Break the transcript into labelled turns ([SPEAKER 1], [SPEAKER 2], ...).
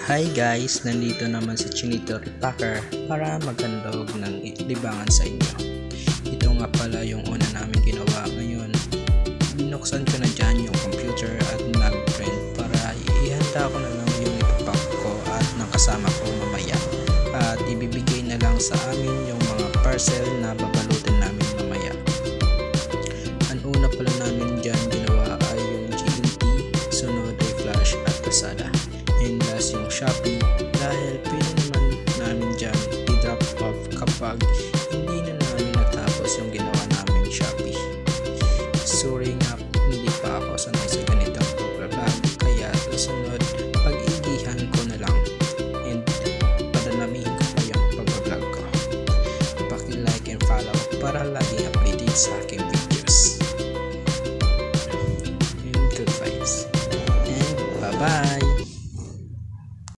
[SPEAKER 1] Hi guys! Nandito naman si Chinito Repacker para maghandog ng libangan sa inyo. Ito nga pala yung una namin ginawa ngayon. Binuksan ko na dyan yung computer at nag-print para ihanda ko na lang yung ipapack ko at ng kasama ko mamaya. At ibibigay na lang sa amin yung mga parcel na babalutin namin mamaya. Ang una pala namin dyan ginawa ay yung GNT, sunod ay Flash at Lazada. And last yung Shopee dahil pwede naman namin dyan i-drop off kapag